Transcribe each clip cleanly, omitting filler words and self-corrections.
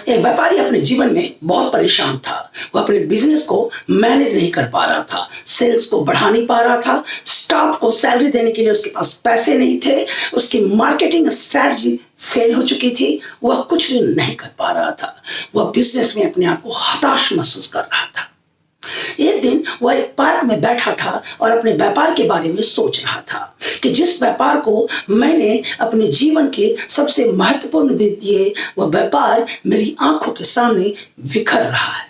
एक व्यापारी अपने जीवन में बहुत परेशान था। वो अपने बिजनेस को मैनेज नहीं कर पा रहा था, सेल्स को बढ़ा नहीं पा रहा था, स्टाफ को सैलरी देने के लिए उसके पास पैसे नहीं थे, उसकी मार्केटिंग स्ट्रैटेजी फेल हो चुकी थी, वह कुछ भी नहीं कर पा रहा था। वह बिजनेस में अपने आप को हताश महसूस कर रहा था। एक दिन वह एक पार्क में बैठा था और अपने व्यापार के बारे में सोच रहा था कि जिस व्यापार को मैंने अपने जीवन के सबसे महत्वपूर्ण दिन दिए, वह व्यापार मेरी आंखों के सामने बिखर रहा है।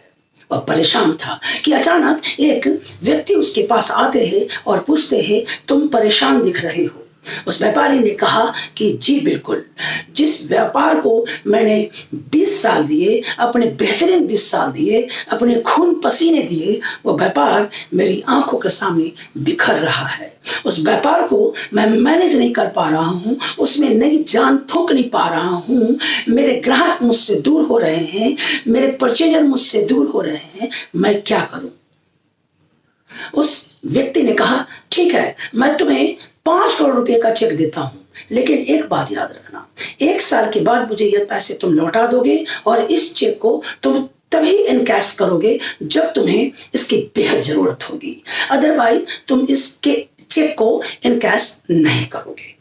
वह परेशान था कि अचानक एक व्यक्ति उसके पास आते हैं और पूछते हैं, तुम परेशान दिख रहे हो। उस व्यापारी ने कहा कि जी बिल्कुल, जिस व्यापार को मैंने 20 साल दिए, अपने बेहतरीन 20 साल दिए, अपने खून पसीने दिए, वो व्यापार मेरी आंखों के सामने बिखर रहा है। उस व्यापार को मैं मैनेज नहीं कर पा रहा हूँ, उसमें नई जान फूंक नहीं पा रहा हूँ, मेरे ग्राहक मुझसे दूर हो रहे हैं, मेरे परचेजर मुझसे दूर हो रहे हैं, मैं क्या करूँ? उस व्यक्ति ने कहा, ठीक है, मैं तुम्हें 5 करोड़ रुपए का चेक देता हूं, लेकिन एक बात याद रखना, 1 साल के बाद मुझे ये पैसे तुम लौटा दोगे और इस चेक को तुम तभी इनकैश करोगे जब तुम्हें इसकी बेहद जरूरत होगी, अदरवाइज तुम इसके चेक को इनकैश नहीं करोगे।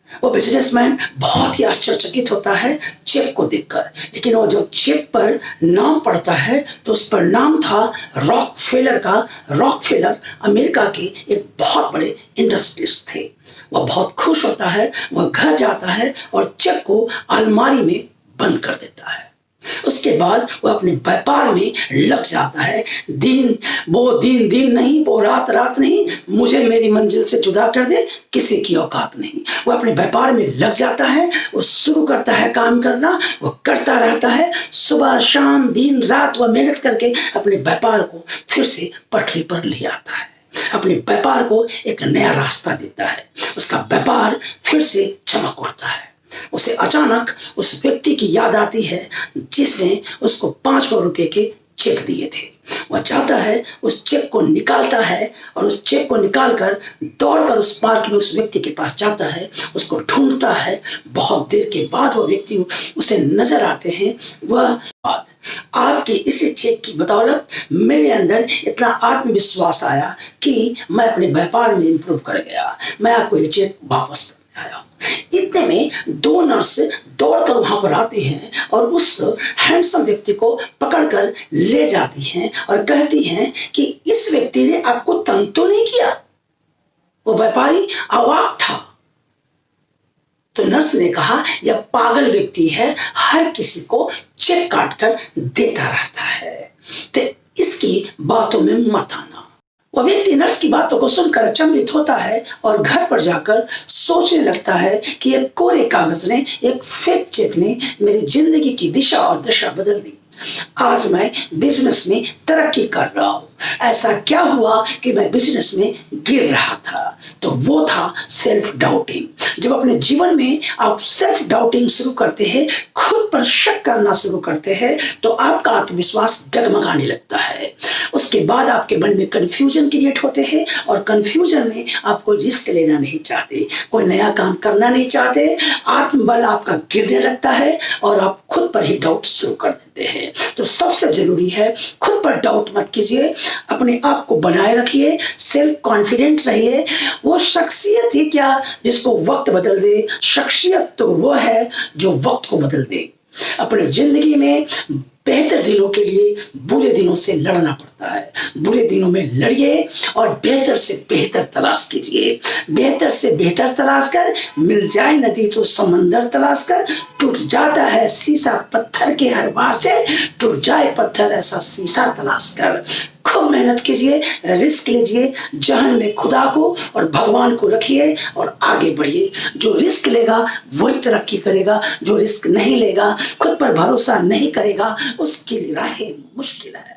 वो बिजनेसमैन बहुत ही आश्चर्यचकित होता है चेक को देखकर, लेकिन वो जब चेक पर नाम पढ़ता है तो उस पर नाम था रॉकफेलर का। रॉकफेलर अमेरिका के एक बहुत बड़े इंडस्ट्रियलिस्ट थे। वह बहुत खुश होता है, वह घर जाता है और चेक को अलमारी में बंद कर देता है। उसके बाद वो अपने व्यापार में लग जाता है। दिन दिन नहीं, वो रात नहीं, मुझे मेरी मंजिल से जुदा कर दे किसी की औकात नहीं। वो अपने व्यापार में लग जाता है, वो शुरू करता है काम करना, वो करता रहता है, सुबह शाम दिन रात वह मेहनत करके अपने व्यापार को फिर से पटरी पर ले आता है, अपने व्यापार को एक नया रास्ता देता है। उसका व्यापार फिर से चमक उठता है। उसे अचानक उस व्यक्ति की याद आती है जिसने उसको 5 करोड़ रुपए के चेक दिए थे। वह चाहता है, उस चेक को निकालता है और उस चेक को निकालकर दौड़कर उस पार्क में उस व्यक्ति के पास जाता है, उसको ढूंढता है। बहुत देर के बाद वह व्यक्ति उसे नजर आते हैं। वह बात, आपके इसी चेक की बदौलत मेरे अंदर इतना आत्मविश्वास आया कि मैं अपने व्यापार में इंप्रूव कर गया, मैं आपको ये चेक वापस आया। इतने में 2 नर्स दौड़कर वहां पर आती हैं और उस हैंडसम व्यक्ति को पकड़कर ले जाती हैं और कहती हैं कि इस व्यक्ति ने आपको तंग तो नहीं किया? वो व्यापारी अवाक था। तो नर्स ने कहा, यह पागल व्यक्ति है, हर किसी को चेक काट कर देता रहता है, तो इसकी बातों में मत आना। वह व्यक्ति नर्स की बातों को सुनकर अचंभित होता है और घर पर जाकर सोचने लगता है कि एक कोरे कागज ने, एक फेक चेक ने मेरी जिंदगी की दिशा और दशा बदल दी। आज मैं बिजनेस में तरक्की कर रहा हूं। ऐसा क्या हुआ कि मैं बिजनेस में गिर रहा था? तो वो था सेल्फ डाउटिंग। जब अपने जीवन में आप सेल्फ डाउटिंग शुरू करते हैं, खुद पर शक करना शुरू करते हैं, तो आपका आत्मविश्वास डगमगाने लगता है। उसके बाद आपके मन में कंफ्यूजन क्रिएट होते हैं और कंफ्यूजन में आप कोई रिस्क लेना नहीं चाहते, कोई नया काम करना नहीं चाहते, आत्मबल आपका गिरने लगता है और आप खुद पर ही डाउट शुरू कर देते हैं। तो सबसे जरूरी है, खुद पर डाउट मत कीजिए, अपने आप को बनाए रखिए, सेल्फ कॉन्फिडेंट रहिए। वो शख्सियत ही क्या जिसको वक्त बदल दे, शख्सियत तो वो है जो वक्त को बदल दे। अपनी जिंदगी में बेहतर दिनों के लिए बुरे दिनों से लड़ना पड़ता है। बुरे दिनों में लड़िए और बेहतर से बेहतर तलाश कीजिए। बेहतर से बेहतर तलाश कर, मिल जाए नदी तो समंदर तलाश कर, टूट जाता है शीशा पत्थर के हर बार से, टूट जाए पत्थर ऐसा शीशा तलाश कर। खूब मेहनत कीजिए, रिस्क लीजिए, जहन में खुदा को और भगवान को रखिए और आगे बढ़िए। जो रिस्क लेगा वही तरक्की करेगा, जो रिस्क नहीं लेगा, खुद पर भरोसा नहीं करेगा, उसकी राहें मुश्किल है।